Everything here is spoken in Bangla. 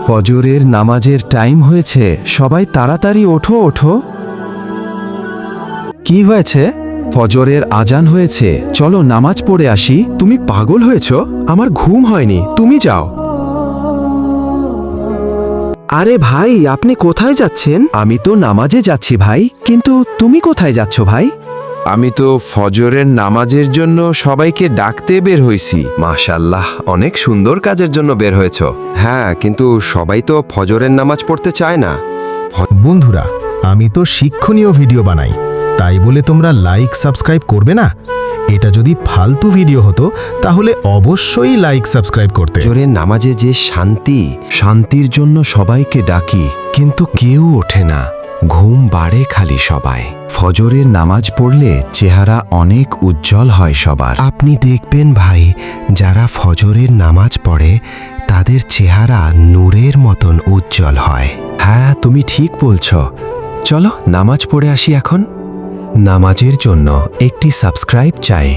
ফজরের নামাজের টাইম হয়েছে, সবাই তাড়াতাড়ি ওঠো ওঠো। কি হয়েছে? ফজরের আজান হয়েছে, চলো নামাজ পড়ে আসি। তুমি পাগল হয়েছ? আমার ঘুম হয়নি, তুমি যাও। আরে ভাই, আপনি কোথায় যাচ্ছেন? আমি তো নামাজে যাচ্ছি ভাই, কিন্তু তুমি কোথায় যাচ্ছ ভাই? আমি তো ফজরের নামাজের জন্য সবাইকে ডাকতে বের হইছি। মাশাআল্লাহ, অনেক সুন্দর কাজের জন্য বের হয়েছ। হ্যাঁ, কিন্তু সবাই তো ফজরের নামাজ পড়তে চায় না। বন্ধুরা, আমি তো শিক্ষণীয় ভিডিও বানাই, তাই বলে তোমরা লাইক সাবস্ক্রাইব করবে না? এটা যদি ফালতু ভিডিও হতো তাহলে অবশ্যই লাইক সাবস্ক্রাইব করতে। ফজরের নামাজে যে শান্তি, শান্তির জন্য সবাইকে ডাকি, কিন্তু কেউ ওঠে না, ঘুম বাড়ে খালি সবাই। ফজরের নামাজ পড়লে চেহারা অনেক উজ্জ্বল হয় সবার। আপনি দেখবেন ভাই, যারা ফজরের নামাজ পড়ে তাদের চেহারা নূরের মতন উজ্জ্বল হয়। হ্যাঁ, তুমি ঠিক বলছ। চলো নামাজ পড়ে আসি এখন। নামাজের জন্য একটি সাবস্ক্রাইব চাই।